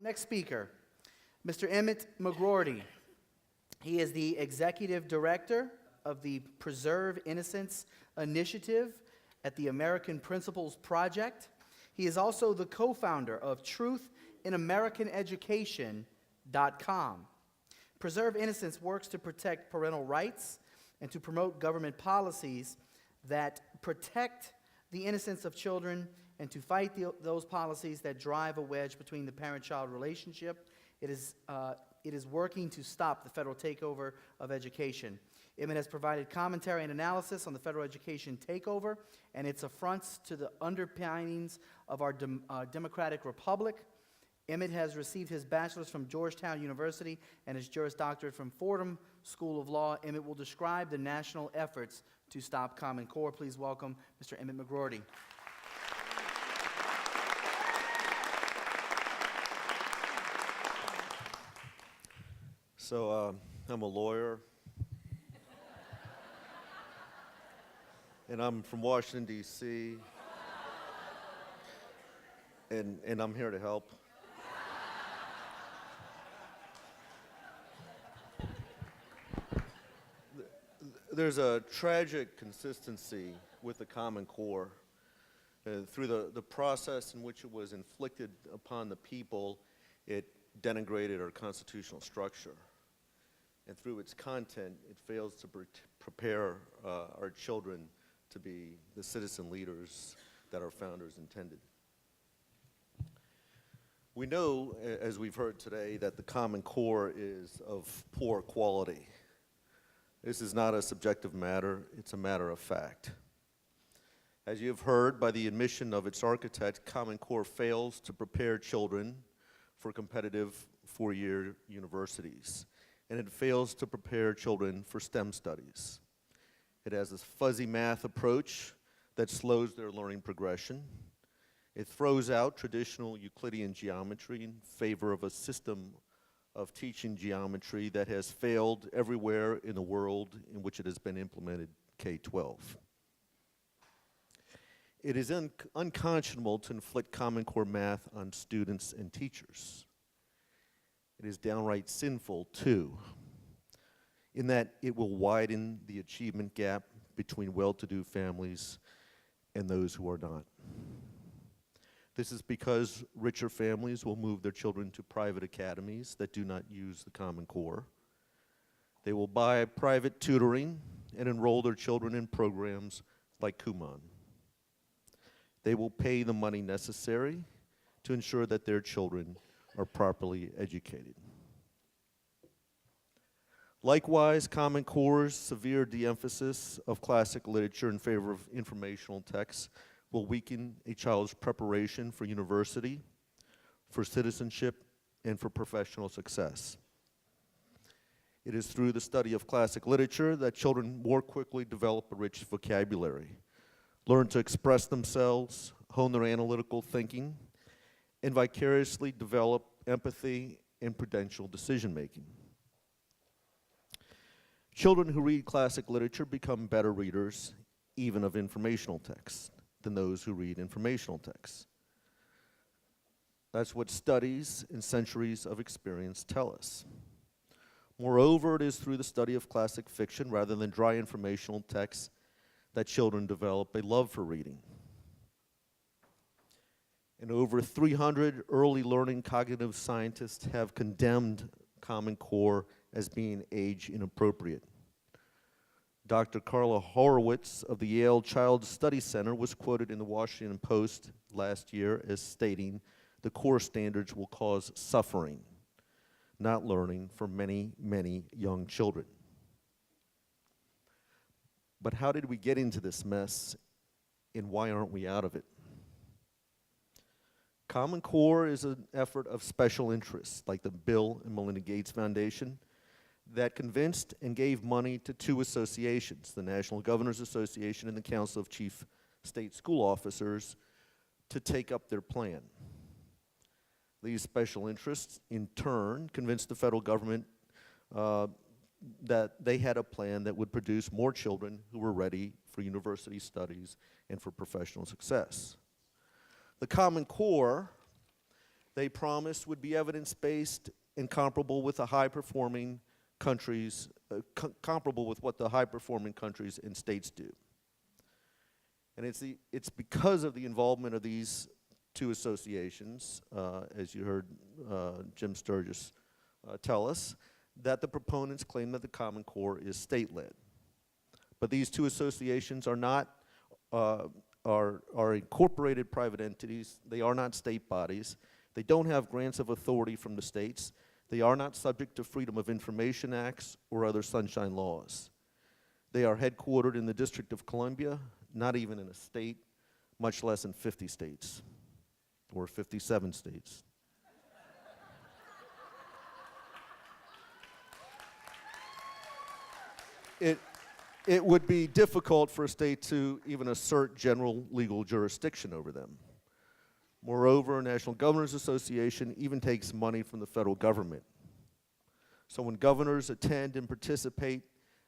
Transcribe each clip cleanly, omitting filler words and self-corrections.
Next speaker, Mr. Emmett McGroarty. He is the Executive Director of the Preserve Innocence Initiative at the American Principles Project. He is also the co-founder of TruthInAmericanEducation.com. Preserve Innocence works to protect parental rights and to promote government policies that protect the innocence of children and to fight those policies that drive a wedge between the parent-child relationship. It is working to stop the federal takeover of education. Emmett has provided commentary and analysis on the federal education takeover and its affronts to the underpinnings of our democratic republic. Emmett has received his bachelor's from Georgetown University and his Juris Doctorate from Fordham School of Law. Emmett will describe the national efforts to stop Common Core. Please welcome Mr. Emmett McGroarty. So I'm a lawyer, and I'm from Washington, D.C., and I'm here to help. There's a tragic consistency with the Common Core. Through the process in which it was inflicted upon the people, it denigrated our constitutional structure. And through its content, it fails to prepare our children to be the citizen leaders that our founders intended. We know, as we've heard today, that the Common Core is of poor quality. This is not a subjective matter, it's a matter of fact. As you have heard by the admission of its architect, Common Core fails to prepare children for competitive four-year universities, and it fails to prepare children for STEM studies. It has this fuzzy math approach that slows their learning progression. It throws out traditional Euclidean geometry in favor of a system of teaching geometry that has failed everywhere in the world in which it has been implemented, K-12. It is unconscionable to inflict Common Core math on students and teachers. It is downright sinful, too, in that it will widen the achievement gap between well-to-do families and those who are not. This is because richer families will move their children to private academies that do not use the Common Core. They will buy private tutoring and enroll their children in programs like Kumon. They will pay the money necessary to ensure that their children are properly educated. Likewise, Common Core's severe de-emphasis of classic literature in favor of informational texts will weaken a child's preparation for university, for citizenship, and for professional success. It is through the study of classic literature that children more quickly develop a rich vocabulary, learn to express themselves, hone their analytical thinking, and vicariously develop empathy and prudential decision-making. Children who read classic literature become better readers, even of informational texts, than those who read informational texts. That's what studies and centuries of experience tell us. Moreover, it is through the study of classic fiction rather than dry informational texts that children develop a love for reading. And over 300 early learning cognitive scientists have condemned Common Core as being age inappropriate. Dr. Carla Horowitz of the Yale Child Study Center was quoted in the Washington Post last year as stating, "The core standards will cause suffering, not learning, for many, many young children." But how did we get into this mess, and why aren't we out of it? Common Core is an effort of special interests, like the Bill and Melinda Gates Foundation, that convinced and gave money to two associations, the National Governors Association and the Council of Chief State School Officers, to take up their plan. These special interests, in turn, convinced the federal government that they had a plan that would produce more children who were ready for university studies and for professional success. The Common Core they promised would be evidence-based and comparable with the high-performing countries, comparable with what the high-performing countries and states do. And it's because of the involvement of these two associations, as you heard Jim Sturgis tell us, that the proponents claim that the Common Core is state-led. But these two associations are not are incorporated private entities. They are not state bodies. They don't have grants of authority from the states. They are not subject to Freedom of Information Acts or other sunshine laws. They are headquartered in the District of Columbia, not even in a state, much less in 50 states or 57 states. It would be difficult for a state to even assert general legal jurisdiction over them. Moreover, National Governors Association even takes money from the federal government. So when governors attend and participate,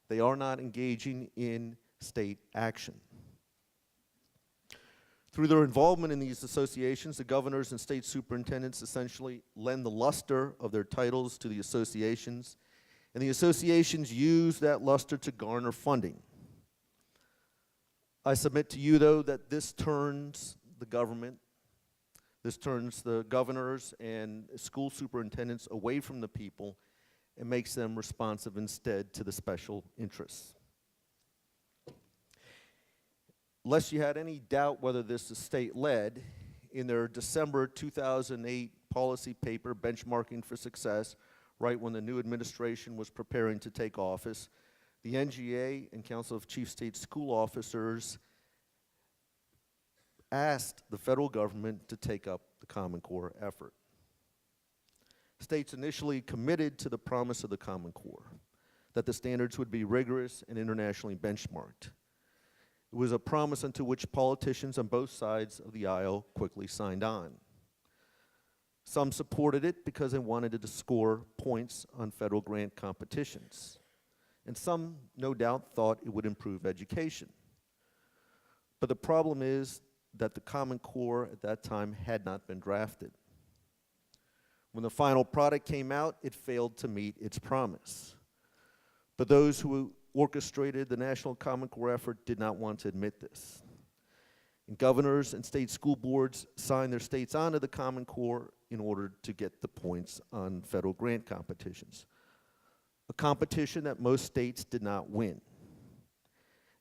they are not engaging in state action. Through their involvement in these associations, the governors and state superintendents essentially lend the luster of their titles to the associations, and the associations use that luster to garner funding. I submit to you, though, that this turns the government, this turns the governors and school superintendents away from the people and makes them responsive instead to the special interests. Lest you had any doubt whether this is state-led, in their December 2008 policy paper, Benchmarking for Success, right when the new administration was preparing to take office, the NGA and Council of Chief State School Officers asked the federal government to take up the Common Core effort. States initially committed to the promise of the Common Core, that the standards would be rigorous and internationally benchmarked. It was a promise unto which politicians on both sides of the aisle quickly signed on. Some supported it because they wanted to score points on federal grant competitions. And some, no doubt, thought it would improve education. But the problem is that the Common Core at that time had not been drafted. When the final product came out, it failed to meet its promise. But those who orchestrated the National Common Core effort did not want to admit this. And governors and state school boards signed their states onto the Common Core in order to get the points on federal grant competitions. A competition that most states did not win.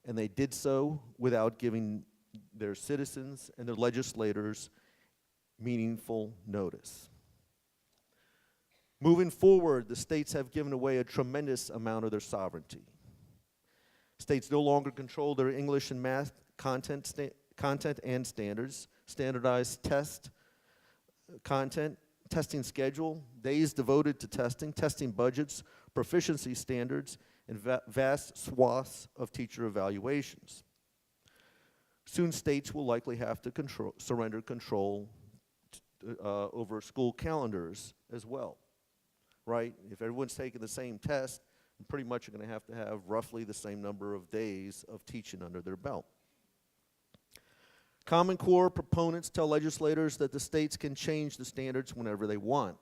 And they did so without giving their citizens and their legislators meaningful notice. Moving forward, the states have given away a tremendous amount of their sovereignty. States no longer control their English and math content and standards, standardized test content, testing schedule, days devoted to testing, testing budgets, proficiency standards, and vast swaths of teacher evaluations. Soon states will likely have to surrender control over school calendars as well, right? If everyone's taking the same test, pretty much you're going to have roughly the same number of days of teaching under their belt. Common Core proponents tell legislators that the states can change the standards whenever they want.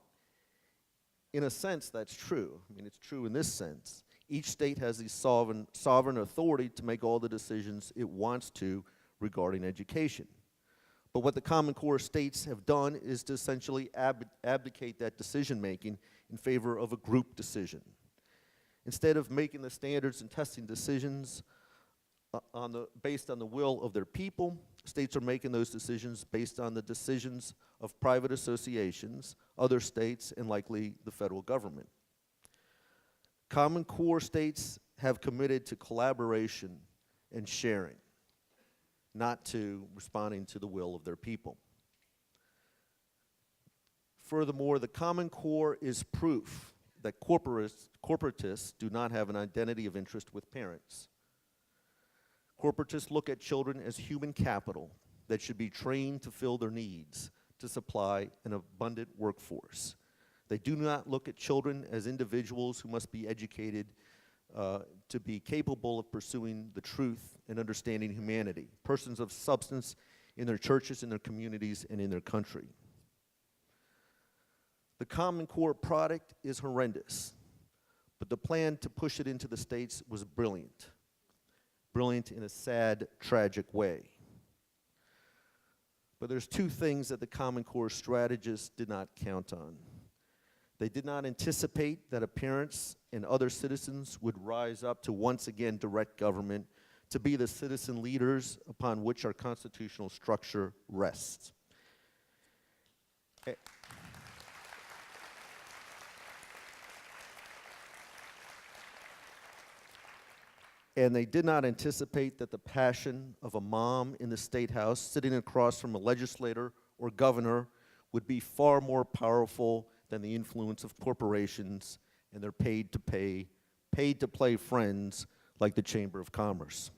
In a sense, that's true. I mean, it's true in this sense. Each state has the sovereign authority to make all the decisions it wants to regarding education. But what the Common Core states have done is to essentially abdicate that decision-making in favor of a group decision. Instead of making the standards and testing decisions based on the will of their people, states are making those decisions based on the decisions of private associations, other states, and likely the federal government. Common Core states have committed to collaboration and sharing, not to responding to the will of their people. Furthermore, the Common Core is proof that corporatists do not have an identity of interest with parents. Corporatists look at children as human capital that should be trained to fill their needs, to supply an abundant workforce. They do not look at children as individuals who must be educated to be capable of pursuing the truth and understanding humanity, persons of substance in their churches, in their communities, and in their country. The Common Core product is horrendous, but the plan to push it into the states was brilliant. Brilliant in a sad, tragic way. But there's two things that the Common Core strategists did not count on. They did not anticipate that parents and other citizens would rise up to once again direct government to be the citizen leaders upon which our constitutional structure rests. And they did not anticipate that the passion of a mom in the State House sitting across from a legislator or governor would be far more powerful than the influence of corporations and their paid to play friends like the Chamber of Commerce.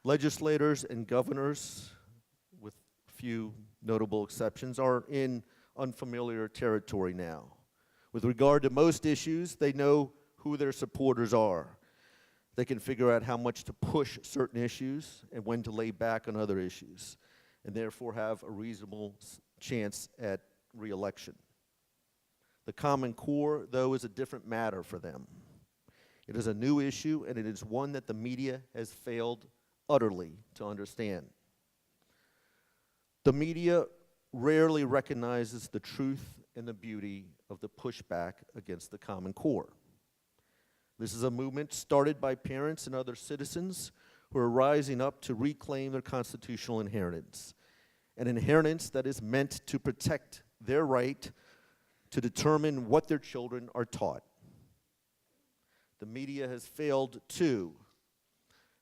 Legislators and governors, with few notable exceptions, are in unfamiliar territory now. With regard to most issues, they know who their supporters are. They can figure out how much to push certain issues and when to lay back on other issues, and therefore have a reasonable chance at re-election. The Common Core, though, is a different matter for them. It is a new issue, and it is one that the media has failed utterly to understand. The media rarely recognizes the truth and the beauty of the pushback against the Common Core. This is a movement started by parents and other citizens who are rising up to reclaim their constitutional inheritance, an inheritance that is meant to protect their right to determine what their children are taught. The media has failed, too,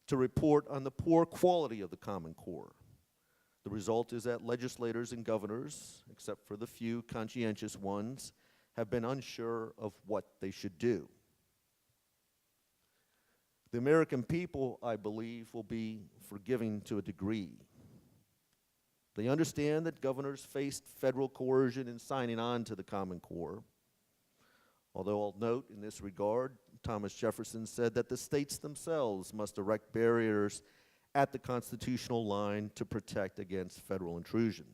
to report on the poor quality of the Common Core. The result is that legislators and governors, except for the few conscientious ones, have been unsure of what they should do. The American people, I believe, will be forgiving to a degree. They understand that governors faced federal coercion in signing on to the Common Core. Although I'll note in this regard, Thomas Jefferson said that the states themselves must erect barriers at the constitutional line to protect against federal intrusion.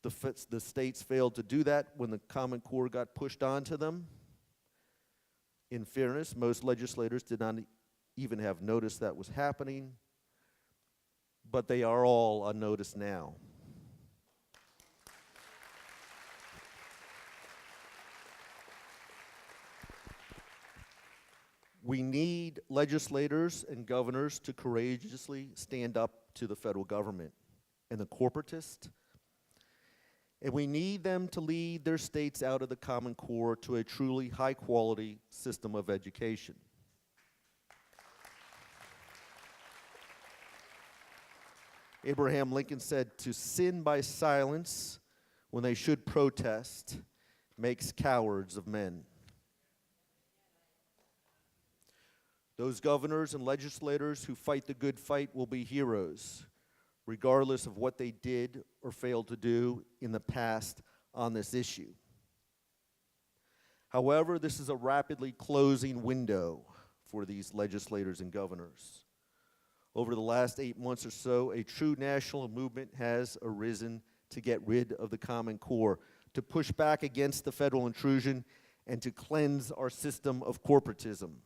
The states failed to do that when the Common Core got pushed onto them. In fairness, most legislators did not even have noticed that was happening, but they are all on notice now. We need legislators and governors to courageously stand up to the federal government and the corporatists, and we need them to lead their states out of the Common Core to a truly high-quality system of education. Abraham Lincoln said, "To sin by silence when they should protest makes cowards of men." Those governors and legislators who fight the good fight will be heroes, regardless of what they did or failed to do in the past on this issue. However, this is a rapidly closing window for these legislators and governors. Over the last 8 months or so, a true national movement has arisen to get rid of the Common Core, to push back against the federal intrusion, and to cleanse our system of corporatism.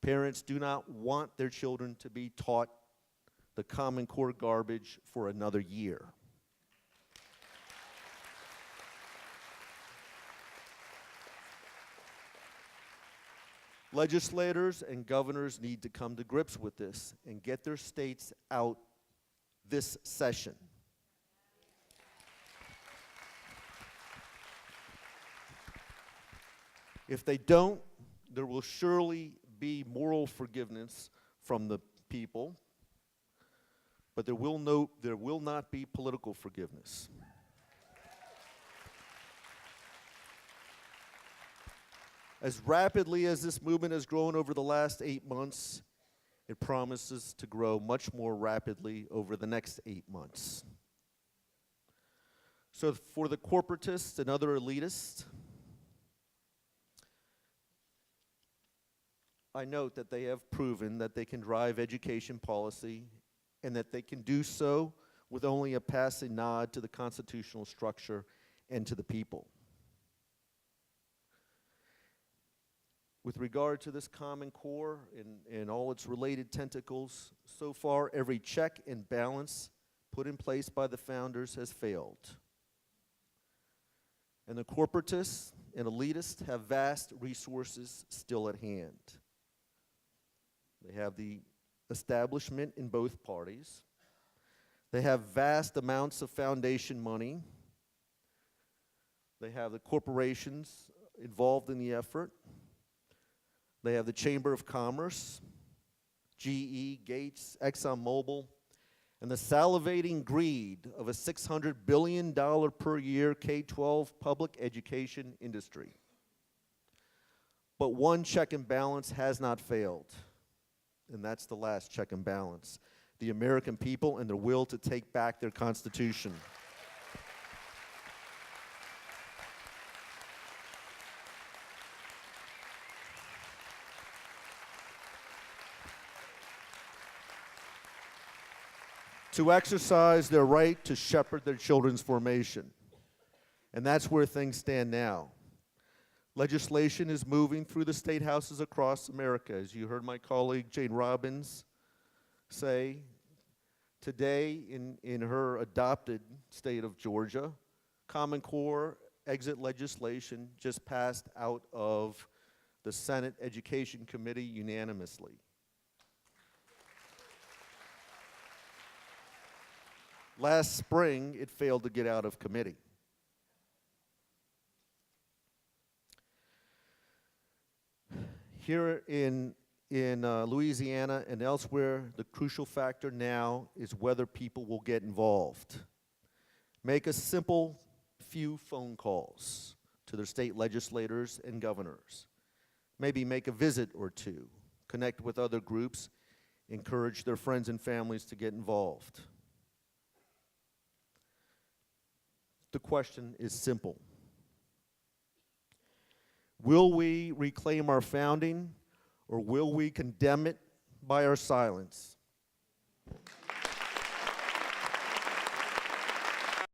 Parents do not want their children to be taught the Common Core garbage for another year. Legislators and governors need to come to grips with this and get their states out this session. If they don't, there will surely be moral forgiveness from the people, but there will not be political forgiveness. As rapidly as this movement has grown over the last 8 months, it promises to grow much more rapidly over the next 8 months. So for the corporatists and other elitists, I note that they have proven that they can drive education policy and that they can do so with only a passing nod to the constitutional structure and to the people. With regard to this Common Core and all its related tentacles, so far every check and balance put in place by the founders has failed. And the corporatists and elitists have vast resources still at hand. They have the establishment in both parties. They have vast amounts of foundation money. They have the corporations involved in the effort. They have the Chamber of Commerce, GE, Gates, ExxonMobil, and the salivating greed of a $600 billion per year K-12 public education industry. But one check and balance has not failed, and that's the last check and balance: the American people and their will to take back their Constitution. To exercise their right to shepherd their children's formation. And that's where things stand now. Legislation is moving through the state houses across America. As you heard my colleague Jane Robbins say, today in her adopted state of Georgia, Common Core exit legislation just passed out of the Senate Education Committee unanimously. Last spring, it failed to get out of committee. Here in Louisiana and elsewhere, the crucial factor now is whether people will get involved. Make a simple few phone calls to their state legislators and governors. Maybe make a visit or two, connect with other groups, encourage their friends and families to get involved. The question is simple. Will we reclaim our founding, or will we condemn it by our silence?